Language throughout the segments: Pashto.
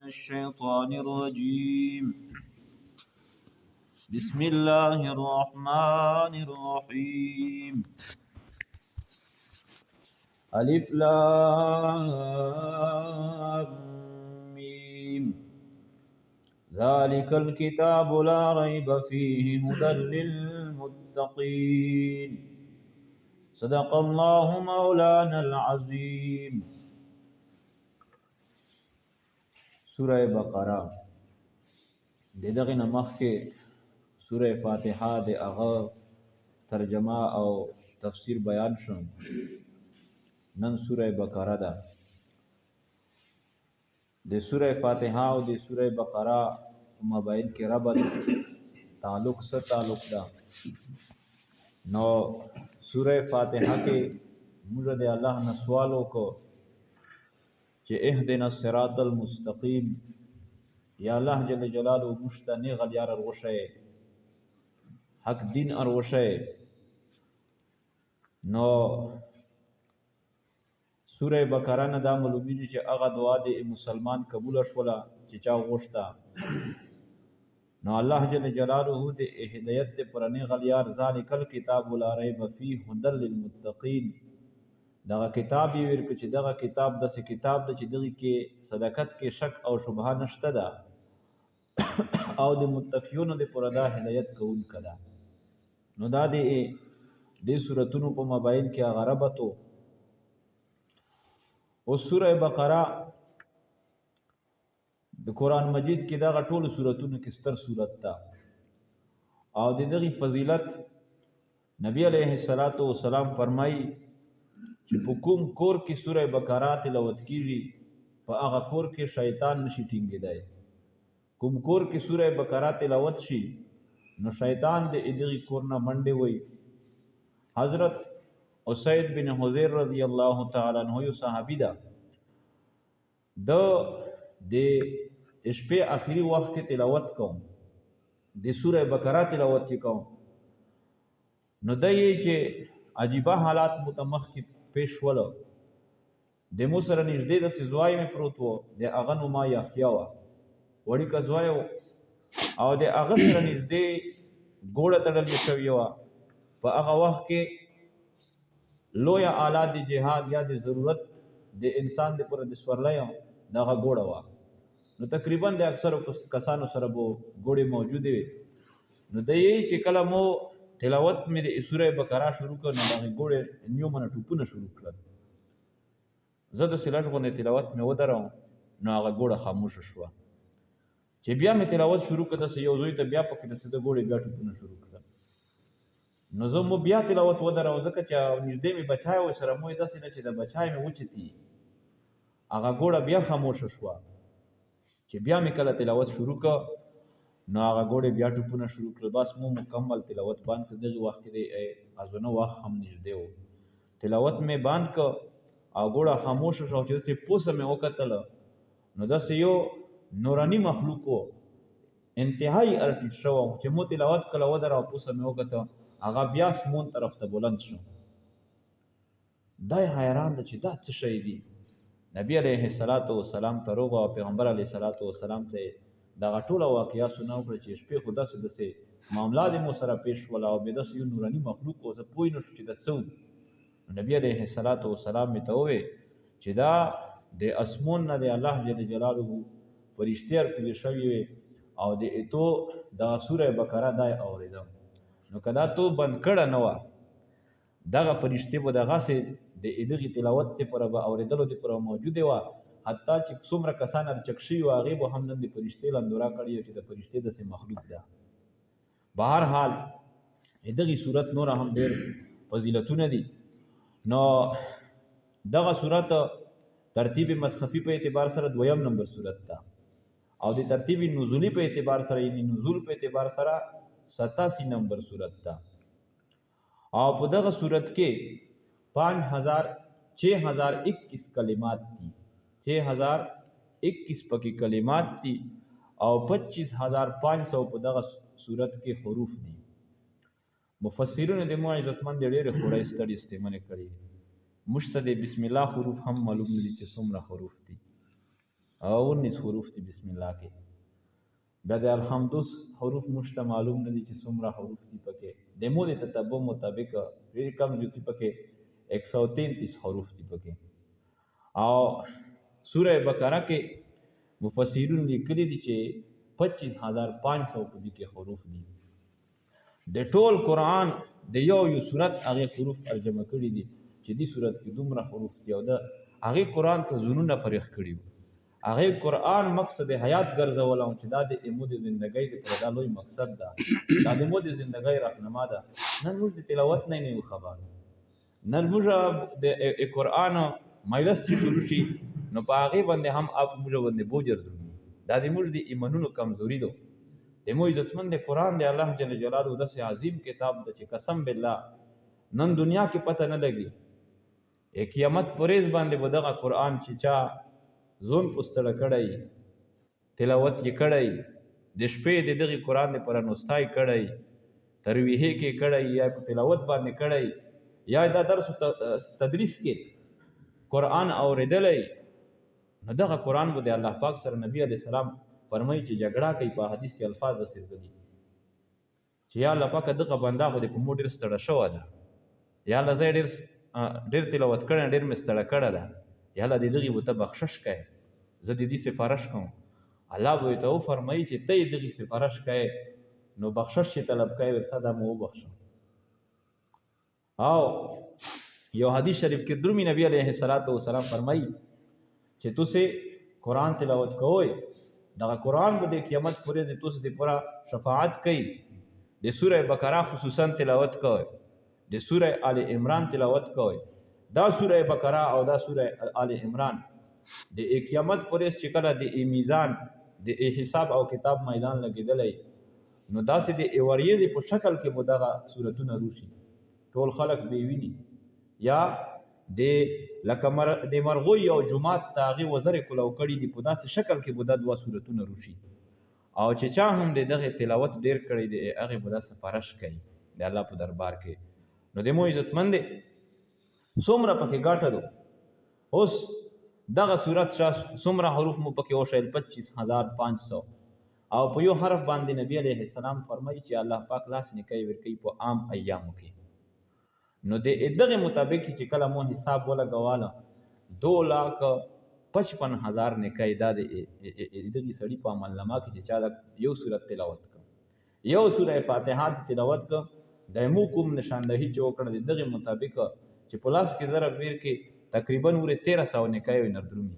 الشيطان الرجيم بسم الله الرحمن الرحيم ألف لام ميم ذلك الكتاب لا ريب فيه هدى للمتقين صدق الله مولانا العظيم. سورہ بقرہ دغه نه مخکې سورہ فاتحه د هغه ترجمه او تفسیر بیان شو. نن سورہ بقرہ ده. د سورہ فاتحه او د سورہ بقرہ مابین کې ربط تعلق ده. نو سورہ فاتحه کې موږ د الله نه سوال وکړو چې اهدنا الصراط المستقیم، یا الله جل جلاله مشته نیغ دیار اروشه حق دین اروشه. نو سورہ بقرہ نه دا معلومیږي چې هغه دعا د مسلمان قبول شوله چې چا غوښته. نو الله جل جلاله د هدایت د پرنی غلیار ذالک الکتاب لا ریب فیه هدى للمتقین. دغه کتاب یې ورکړ چې دغه کتاب داسې کتاب ده چې دغه کې صداقت کې شک او شبهه نشته ده او د متقیونو د پوره دا هدایت کوونکې ده. نو دا د سورتونو په مابین کې هغه ربط و. او سوره بقره د قرآن مجید کې دغه ټولو سورتونو کې ستر سورت ده او د دغه فضیلت نبی علیه السلام فرمایي چې په کوم کور کې سوره بقره تلاوت کیږي په هغه کور کې شیطان نشي ټینګېدای. کوم کور کې سوره بقره تلاوت شي نو شیطان د دغه کور نه منډې وي. حضرت اسید بن حضیر رضی الله تعالی عنہ یو صحابي ده. د شپې اخري وخت کې تلاوت کوم د سوره بقره تلاوت کوم نو د یې چې عجیبه حالات متمخ کې پیش ول. د مو سره نږدې د سزوای مې پروت و، د هغه نو ما یحیی و وړي کزوای او د هغه سره نږدې ګوړه تړلې شوې و. په هغه وخت کې لویا آلات د جهاد یا د ضرورت د انسان د پر د سورلای دغه ګوړه و. نو تقریبا د اکثرو کسانو سره بو ګوړې موجوده وي. نو د یې چې کله مو تلاوت مې د سوره بقره شروع کړ نو دغه ګوړې نیو منه ټوپونه شروع کړل. زه د سلاج غونې تلاوت مې ودرم نو هغه ګوړه خاموشه شوه. چې بیا مې تلاوت شروع کړ داسې یو زوی ته بیا پکې داسې د ګوړې بیا ټوپونه شروع کړل. نو زه مو بیا تلاوت ودرم ځکه چې نږدې مې بچای و سره مو داسې نه چې د بچای مې وچتي هغه ګوړه بیا خاموشه شوه. چې بیا مې کله تلاوت شروع کړ نو هغه ګوړې بیا ټوپونه شروع کړل. بس مو مکمل تلاوت بند کړ. دغه وخت کې د اذانو وخت هم نږدې و. تلاوت مې بند کړ او ګوړه خاموشه شو. چې داسې پوسه مې وکتله نو داسې یو نوراني مخلوق و، انتهایی ارټیټ شو. چې مو تلاوت کله ودره او پوسه مې وکته هغه بیا اسمون طرف ته بلند شو. دا حیران ده چې دا څه شی دی. نبی علیه السلام ته روغ او پیغمبر علیه السلام ته دغه ټوله واقعیا سنا وکړه چې شپې خو داسې معاملات مو سره پیش ول او به داسې یو نوراني مخلوق و. زه پوه نه شو چې دا څه و. نبی علیه السلام مې ته وویل چې دا د اسمون نه د الله جل جلاله فرشتې راکوزې شوي وي او د ایتو دغه سوره بقره دا یې اورېده. نو که دا تو بند کړه نه وه دغه فرشتې به دغسې د دغې تلاوت دپاره به اورېدلو دپاره موجودې وه. حتی چې څومره کسان ارچک شوي وه هغې به هم نن د فرشتې لندوره کړې وه چې د فرشتې داسې مخلوق ده. بهرحال دغې صورت نوره هم ډېر فضیلتونه دي. نو دغه صورت ترتیب مصحفي په اعتبار سره 2م نمبر صورت ده او د ترتیب نزولی په اعتبار سره یعنی نزول په اعتبار سره 87 نمبر صورت ده. او په دغه صورت کې 6021 کلمات دي. 6021 پکې کلمات دي او 25500 په دغه صورت کې حروف دي. مفسرین د مو عزتمند ډېرې خورای ستړي استعمال کړي. مشته د بسم الله حروف هم معلوم دي چې څومره حروف دي. او 19 حروف دي بسم الله کې. بیا د الحمدوس حروف موږ ته معلوم نه دي چې څومره حروف دي پکې. د مود تتبع مطابق ډېر کم دي پکې 133 حروف دي پکې. او سوره بقره کې مفسرین لیکلي دي چې 25500 په دې کې حروف دي. د ټول قرآن د یو سورت هغې حروف ترجمه کړي دي چې دې سورت کې دومره حروف دي او د هغې قرآن ته زړونه فریغ کړي وو. هغې قرآن مقصد حیات ګرځولی و چې دا د ایمو د زندګۍ دپاره دا لوی مقصد ده، دا د ایمو د زندګۍ رهنما ده. نن موږ د تلاوت نه یو خبر، نن موږ د قرآن مجلس چې شروع شي نو په هغې باندې هم موږ باندې بوجر درومي. دا د موږ د ایمانونو کمزوري ده. د مو عزتمند قرآن دی الله جل جلاله داسې عظیم کتاب ده چې قسم بالله نن دنیا کې پته نه لګي. قیامت پریز باندې به دغه قرآن چې چا زون پستړه کړی، تلاوت یې کړی، د شپې د دغې قرآن دپاره نوستای کړی، ترویحې کې کړی، یا په تلاوت باندې کړی، یا دا درس تدریس کې قرآن اورېدلی، نو دغه قرآن به د الله پاک سره نبی علیه السلام فرمایي چې جګړه کوي. په حدیث کې الفاظ رسېدلي چې یا الله پاکه دغه بنده خو دې په مو ډېر ستړه شوې ده، یا الله زه ډېر تلاوت کړی ډېر مې ستړه کړې ده، یا الله د دغې به ته بخشش کوې، زه د دې سفارش کوم. الله به ورته وفرمایي چې ته یې دغې سفارش کوې نو بخشش چې طلب کوې ورسه دا مو وبخشه. او یو حدیث شریف کې درومي نبی علیه السلام فرمایي چې تاسې قرآن تلاوت کوئ، دغه قرآن به د قیامت پورې د تاسو دپاره شفاعت کوي. د سوره بقره خصوصا تلاوت کوئ، د سوره آل عمران تلاوت کوئ. دا سوره بقره او دا سوره آل عمران د قیامت پورې چې کله د میزان د حساب او کتاب میدان لګېدلی نو داسې د وریځې په شکل کې به دغه صورتونه روشي، ټول خلک به یې ویني. یا لکه د مرغوی او جومات ته هغې وزرې کلو کړي دي په داسې شکل کې به دا دوه صورتونه روشي. او چې چا هم د دغې تلاوت ډېر کړی دی هغې به دا سفارش کوي د الله په دربار کې. نو د مو عزتمند دی څومره پکې ګاټه ده. اوس دغه صورت څومره حروف مو پکې وښیل 25500 او په یو حرف باندې نبی علیه السلام فرمایي چې الله پاک لاس نیکۍ ورکوي په عام ایامو کې. نو د دغې مطابق چې کله مو حساب ولګواله 2,55,000 نیکۍ دا د دغې سړي په عملنامه کې چې چا یو صورت تلاوت کړ، یو سوره فاتحه تلاوت کړ، د مو کوم نشاندهي چې وکړه د دغې مطابق چې په لاس کې ضرب ویر کې تقریبا 1300 نیکۍ ورنه درومي.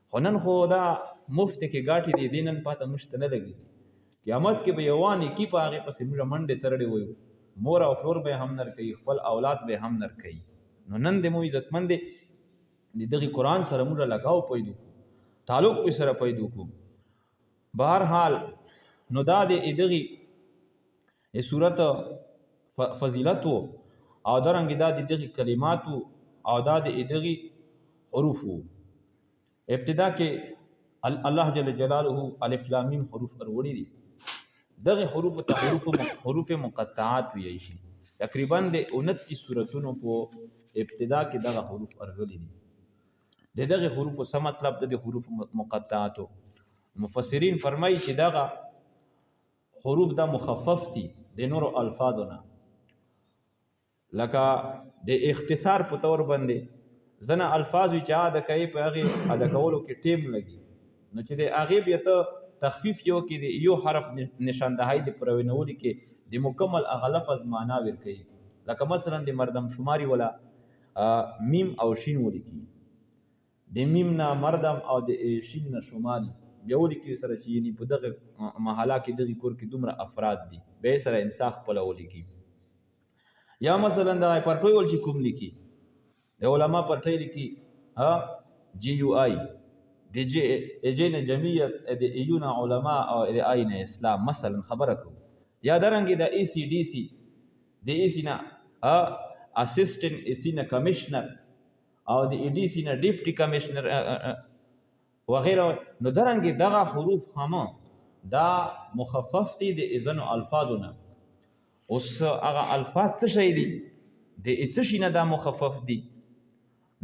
خو نن خو دا مفت کې ګاټې دي، دې نن پاته موږ ته نه لګي. قیامت کې به یوه نیکي په هغې پسې موږ منډې ترړې ویو، مور او پلور به هم نرکوي، خپل اولاد به هم نرکوي. نو نن د مو عزتمند دی د دغې قرآن سره موږ لګاو پیدا کړو، تعلق پې سره پیدا کړو. بهرحال نو دا د دغې صورت فضیلت و او دارنګې دا د دغې کلمات و او دا د دغې حروف و. ابتدا کې الله جل جلاله الف لام میم حروف وروړي دي. دغه حروف ته حروف مقطعات ویل شي. تقریبا د 29 سورتونو په ابتدا کې دغه حروف ورغلي دي. د دغه حروف څه مطلب د حروف مقطعاتو؟ مفسرین فرمایي چې دغه حروف دا مخفف دي د نورو الفاظو نه، لکه د اختصار په طور باندې ځنه الفاظ وي چې ادا کوي په هغې ادا کولو کې ټیم لګي، نو چې د هغې بیا ته تخفیف یو کې د یو حرف نشاندهی د پروینولي کې د مکمل هغه لفظ معنا ورکوي. لکه مثلا د مردم شماري ولا میم او شین ولیکي، د میم نه مردم او د شین نه شماري بیا ولیکي سره چې یعنې په دغه محله کې دغې کور کې دومره افراد دي بیا یې سره انصاف خپله ولیکي. یا مثلا د پرټوی ول چې کوم لیکي د علما پرټی لیکي جی یو آی د جین جمعیت د ایون علما او د آین اسلام مثلا خبره کوو. یا دارنګې د ای سی ډي سی د ای سی نه اسسټنټ ای سی نه کمیشنر او د ای ډي سی نه ډیپټي کمیشنر وغیره. نو دارنګې دغه حروف هم دا مخفف دي د ځینو الفاظو نه. اوس هغه الفاظ څه شی دي؟ د څه شي نه دا مخفف دي؟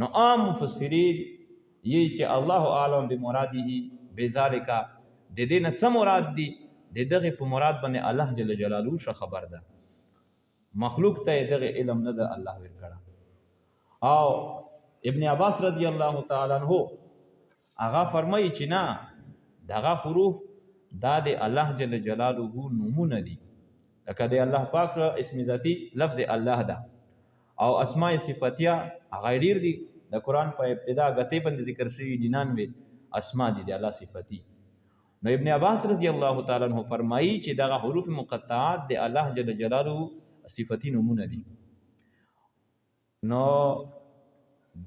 نو عام مفسرین یی چې الله اعلم بمراده بذالک د دې نه څه مراد دي د دغه په مراد باندې الله جل جلاله ش خبر ده مخلوق ته دغه علم نه ده الله ورکړه او ابن عباس رضی الله تعالی عنہ هغه فرمایي چې نه دغه حروف دا د الله جل جلاله نمونه دي لکه د الله پاک اسم ذاتی لفظ الله ده او اسماء صفاتیه هغه ډیر دي د قران په ابتدا غته باندې ذکر شوی 99 اسماء دي د الله صفاتی نو ابن عباس رضی الله تعالی عنہ فرمایي چې دغه حروف مقطعات د الله جل جلاله صفاتی نمونه دي نو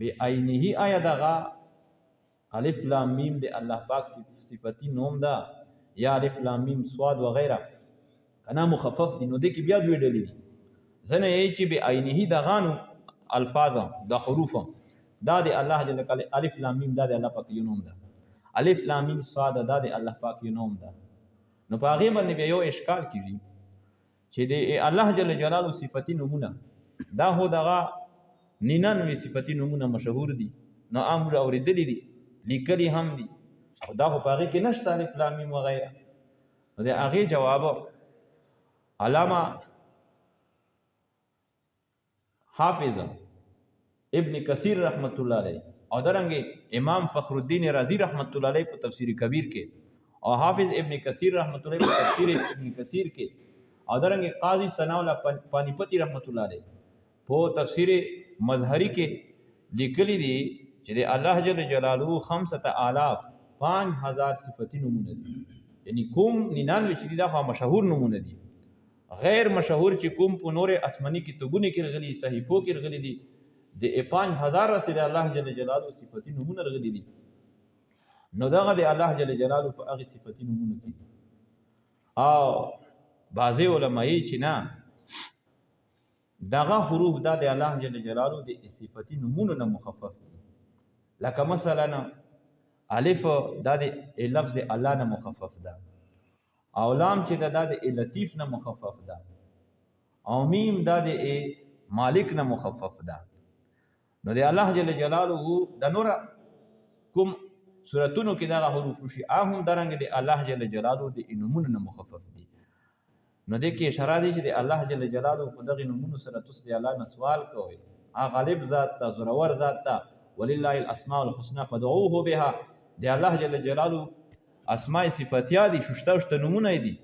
بعینه آیا دغه الف لام میم د الله پاک صفاتی نوم ده یا الف لام میم صاد وغیرہ کنا مخفف دي نو د کی بیا دوی ډلې دي زنه یی چې بعینه دغه الفاظ د حروف دا د الله جل جلاله الف لام میم دا د الله پاک یو نوم ده الف لام میم صاد دا د الله پاک یو نوم ده نو په هغه باندې بیا یو اشکال کیږي چې د الله جل جلاله صفاتی نمونه دا هو دغه 99 صفاتی نمونه مشهور دي نو امر اوریدلی دي لیکلي هم دي او دا خو په هغه کې نشته الف لام میم وغیرہ نو د هغه جواب علامه حافظ ابن کثیر رحمت الله علیه او درنګ امام فخر الدین رازی رحمت الله علیه په تفسیر کبیر کې او حافظ ابن کثیر رحمت الله علیه په تفسیر ابن کثیر کې او درنګ قاضی ثناء الله پانیپتی رحمت الله علیه په تفسیر مظهری کې لیکلي دي چې الله جل جلاله 5000 صفاتی نمونه دي یعنی کوم 99 چې دا مشهور نمونه دي غیر مشهور چې کوم په نور آسمانی کتابونو کې راغلي صحیفو کې راغلي دي د 5000 رسول الله جل جلاله صفاتی نمونه راغلي دي نو دغه د الله جل جلاله په هغه صفاتی نمونه کې او بعضی علماء چې نه دغه حروف دا د الله جل جلاله د صفاتی نمونه نه مخفف دي لکه مثلا الف دا د لفظ الله نه مخفف ده او لام چې دا د لطیف نه مخفف ده او میم دا د مالک نه مخفف ده نو د الله جل جلاله د نور کوم سورتونو کې دا حروف شي هم درنګ د الله جل جلاله د نمونه نه مخفف دي نو د کې اشاره دي چې د الله جل جلاله په دغه نمونه سره تاسو د الله نه سوال کوئ غالب ذات ته زورور ذات ته ولله الاسماء الحسنى فادعوه بها د الله جل جلاله اسماء صفاتیا دي ششته نمونه دي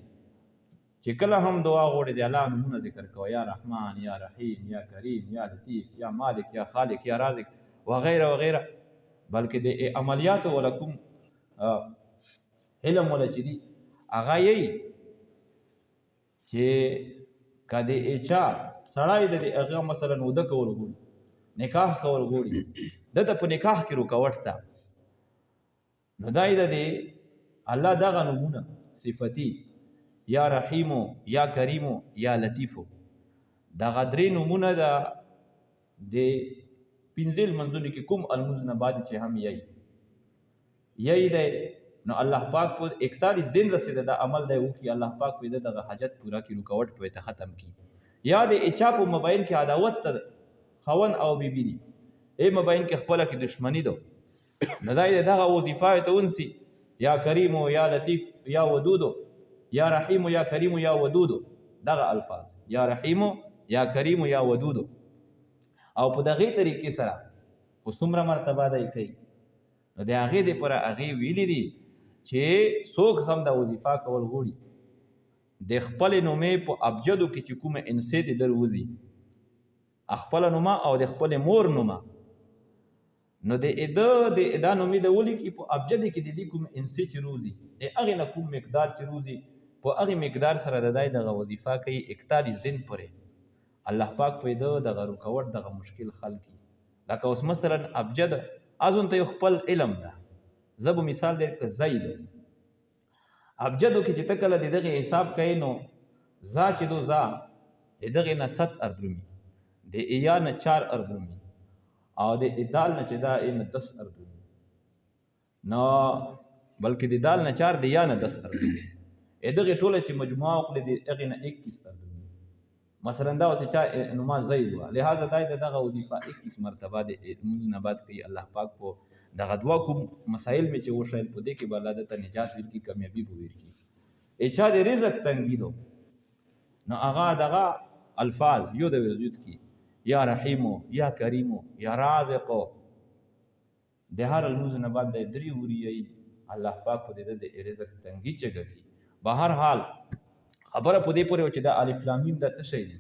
چې کله هم دعا غوړي د الله نمونه ذکر کوي یا رحمان یا رحیم یا کریم یا لطیف یا مالک یا خالق یا رازق وغیرہ وغیرہ بلکې د عملیات ولکم علم ولا چې دي هغه یې چې کده اچا سړی د هغه مثلا ود کول غوړي نکاح کول غوړي دته په نکاح کې رکاوټ تا نو دای د الله دغه نمونه صفتی یا رحیمو یا کریمو یا لطیفو دغه درې نمونه ده د پنځل منځونو کې کوم المنځ نه بعد چې هم یی دی نو الله پاک په 41 دن رسیده دا عمل دی او کې الله پاک په دغه حاجت پورا کی رکاوټ په ته ختم کی یا د اچا په موبایل کې عداوت ته خون او بیبی دی موبایل کې خپل کې دشمنی دو نه دای دغه وظیفه ته ونسی یا کریمو یا لطیف یا ودودو یا رحیمو یا کریمو یا ودودو دغه الفاظ یا رحیمو یا کریمو یا ودودو او په دغه طریقې سره په څومره مرتبه دی کوي نو د هغه د پر هغه ویلي دي چې څوک هم د وظیفه کول غوړي د خپل نومې په ابجدو کې چې کومه انسې د دروزي خپل نومه او د خپل مور نومه نو د ادا نومې د ولي کې په ابجد کې د دې کوم انسې چې روزي هغه نه کوم مقدار چې روزي په هغه مقدار سره د دای دغه وظیفه کوي 41 دن پرې الله پاک پیدا دغه رکاوټ دغه مشکل خل کی لکه اوس مثلا ابجد ازون ته خپل علم ده زب مثال دی که زید ابجدو کې چې تکله دغه حساب کوي نو ذا چې دو ذا دغه نه 7 اردرمي د یا نه 4 اردرمي او د دال نه چې دا نه 10 اردرمي نو بلکې د دال نه 4 د یا نه 10 اردرمي دغه ټوله چې مجموعه خپل د هغه نه 21 اردرمي مثلا دا چې چا نماز زید وا لہذا دای دغه وظیفه 21 مرتبه د منځ نه بعد کوي الله پاک په دغه دوه کوم مسایل مې چې وښیل په دې کې به الله درته نجات ورکړي کامیابي به ورکړي چا د رزق تنګي دو نو هغه دغه الفاظ یو د وجود کې یا رحیمو یا کریمو یا رازقو د هر لمونځ نه بعد د درې وري الله پاک خو د رزق تنګي چګه کی به هر حال خبره په دې پورې چې دا الف لام میم د څه شی دي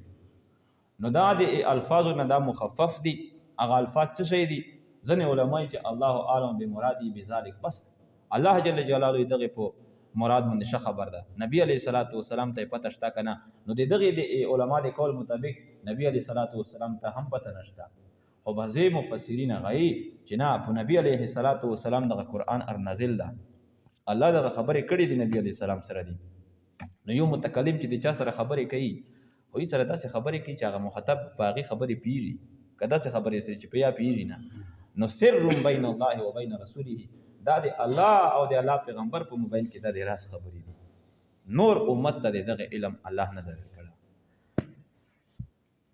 نو دا د الفاظو نه دا مخفف دي هغه الفاظ څه شی دي ځنې علماء چې الله اعلم بمرادی بذلک بس الله جل جلاله دغه په مراد باندې ښه خبر ده نبی علیه الصلاۃ والسلام ته پته شته کنه نو دغه د علما د قول مطابق نبی علیه الصلاۃ والسلام ته هم پته نشته او بعضی مفسرین غي چې نه په نبی علیه الصلاۃ والسلام دغه قران ار نازل ده الله دغه خبرې کړې دي نبی علیه السلام سره دي نو یو متکلم چې د چا سره خبرې کوي او یې سره داسې خبرې کوي چې هغه مخاطب باغی خبرې پیږي کدا څه خبرې سره چې پیا پیږي نه نو سر بین الله و بین رسوله دا د الله او د الله پیغمبر په موبایل کې دا د راز خبرې دي نور امت ته دغه علم الله نه درکړه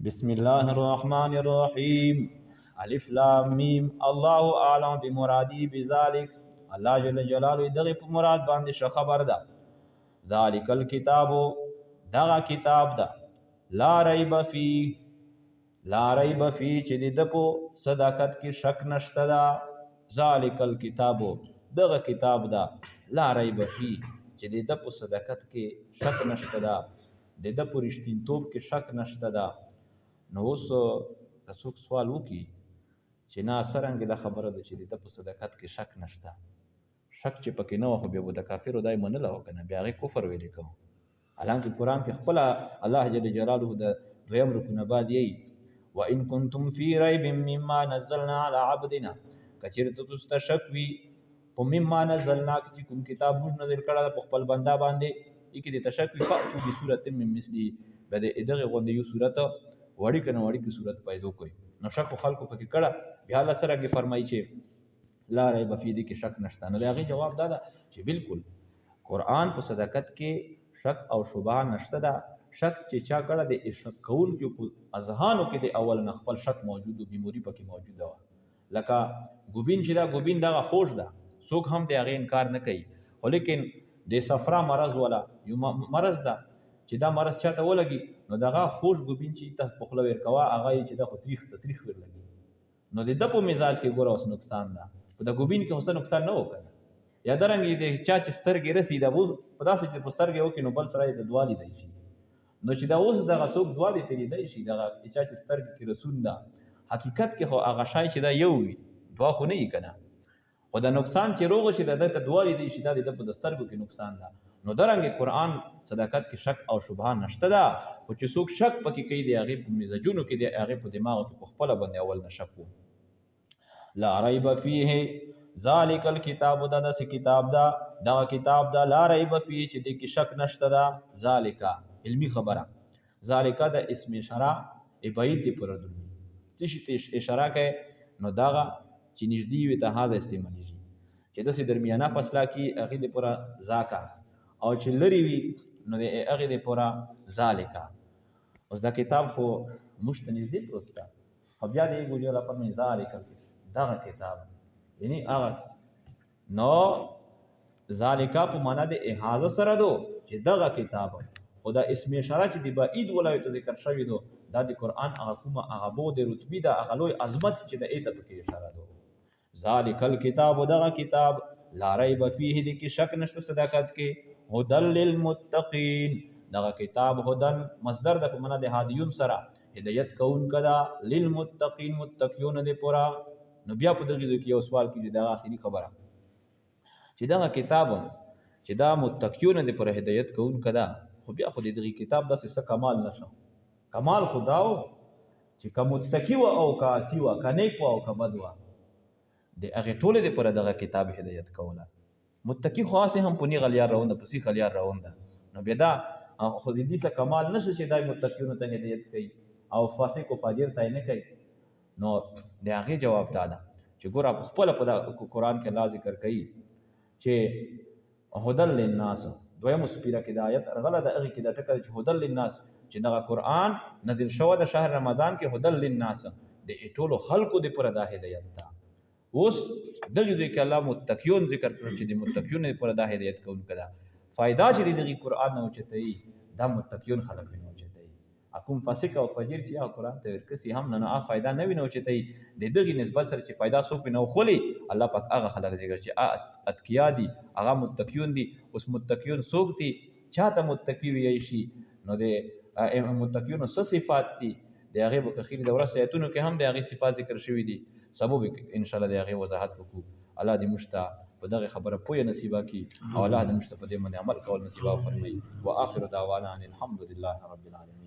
بسم الله الرحمن الرحیم الف لام میم الله اعلم بمرادی بذلک الله جل جلاله دغه په مراد باندې ښه خبر ده ذالک الکتاب دغه کتاب ده لا ریب فی چې د په صداقت کې شک نشته ده ذالک الکتاب دغه کتاب ده لا ریب فی چې د په صداقت کې شک نشته ده د په رښتینتوب کې شک نشته ده نو اوس څوک سوال وکړي چې نه څرنګه دا خبره ده چې د په صداقت کې شک نشته شک چې پکې نه خو بیا د کافرو دای منله او کنه بیا هغه کفر ویل کوم حالانکه قرآن کې خپل الله جل جلاله د دویم رکن بعد یې وان کنتم فی ریب مما نزلنا علی عبدنا کچیرته تاسو شک وی په مما نزلنا چې کوم کتاب موږ نازل کړه په خپل بندا باندې کې د تشک وی فاتو به صورت من مثلی بده دغه غونډه یو صورت وړي کنه وړي کی صورت پیدا کوي نو شک خلکو پکې کړه بیا الله سره کې فرمایي چې لا ریب فی دې کې شک نشته نو هغه جواب دا چې بالکل قرآن په صداقت کې شک او شبهه نشته ده شک چې چا کړه د شک کول کې په اذهانو کې د اول نه خپل شک موجود او بیماری پکې موجوده و لکه ګوبین چې دا ګوبین دغه خوش ده څوک هم د هغه انکار نه کوي ولیکن د صفرا مرض ولا یو مرض ده چې دا مرض چاته ولګي نو دغه خوش ګوبین چې ته په خله ورکوا هغه چې د خو تاریخ ورلګي نو د په مزاج کې ګوره اوس نقصان ده په د ګوبین کې اوس نقصان نه وکړي یا درنګ د چا چې سترګې رسي دا اوس په داسې چې په سترګې وکړي نو بل سره د دوالي دی شي نو چې دا اوس دغه څوک دوالي تیری دی شي دغه چا چې سترګې کې رسون ده حقیقت کې خو هغه شای چې دا یو وي دوا خو نه یې کنه خو دا نقصان چې روغ شي د ته دوالي دی شي دا د په سترګو کې نقصان ده نو درنګ قرآن صداقت کې شک او شبهه نشته ده او چې څوک شک پکې کوي د هغه په مزاجونو کې د هغه په دماغ کې په خپل باندې اول نشک لا ریب فیه ذالک الکتاب دا کتاب دا کتاب دا لا ریب فیه چې د کې شک نشته ده ذالک علمی خبره ذالک دا اسم اشاره بعید دی پر دل څه شي اشاره کوي نو داغه چې نږدې وي ته هاذا استعمالیږي چې داسې درمیانه فاصله کې هغه د پورا ذاکا او چې لري وي نو د هغه د پورا ذالکا اوس دا کتاب خو مشتنزدې پروت ده خو بیا دې ګوجو را په ذالک دغه کتاب یعنی هغه نو ذالکا په معنا د احاطه سره دو چې دغه کتاب خدا اسم اشاره چې د بعید ولایت ذکر شوی دو دا د قرآن هغه کومه هغه بو د رتبی دا هغه لوی عظمت چې د ایته پکې اشاره دو ذالک الکتاب دغه کتاب لا ریب فیه د کې شک نشته صداقت کې هدل للمتقین دغه کتاب هدن مصدر د په معنا د هادیون سره هدایت کون کدا للمتقین متقیون د پورا نو بیا په دغه کې یو سوال کیږي دا اخیری خبره چې دغه کتاب چې دا متقیون د پورا هدایت کون کدا خو بیا خو دغه کتاب داسې څه کمال نشو کمال خداو چې کوم متقی او کاسی او کنيک او کبدوا د هغه ټوله د پورا دغه کتاب هدایت کوله متقی خاصه هم پونی غلیار راوند پسې غلیار راوند نو بیا دا خو دې څه کمال نشي چې دای متقیون ته هدایت کوي او فاسق او فاجر ته نه کوي نو د هغه جواب دادا چې ګور په خپل په قرآن کې الله ذکر کوي چې هدل للناس دویم سپیره کې د آیت رغله د هغه کې د ټکر چې هدل للناس چې دا قرآن نازل شوی د شهر رمضان کې هدل للناس د ټولو خلقو د پر د هدایت تا اوس دغه ځای کې الله متقیون ذکر کړ چې د متقیون لپاره دا هدایت کوونکی ده فائدہ چې دغه قرآن نه اوچتای دا متقیون خلک نه اوچتای اكون فاسق او فجر چې قرآن ته ورکسي هم نه فائدہ نه ویني اوچتای د دغه نسبت سره چې فائدہ سو په نو خولي الله پاک هغه خلک ذکر چې اتقیا دي هغه متقیون دي اوس متقیون څوک دي چاته متقی وي شي نو د متقیون څه صفات دي د هغه په اخیر دوره سیاتونو کې هم د هغه صفات ذکر شوی دي سبب ان شاء الله د هغه وضاحت وکړو الله دې مشتا په دغه خبره پوهه نصیبا کی او الله دې مشتا په دې باندې عمل کول نصیبا فرمایي واخر دعوانا ان الحمد لله رب العالمين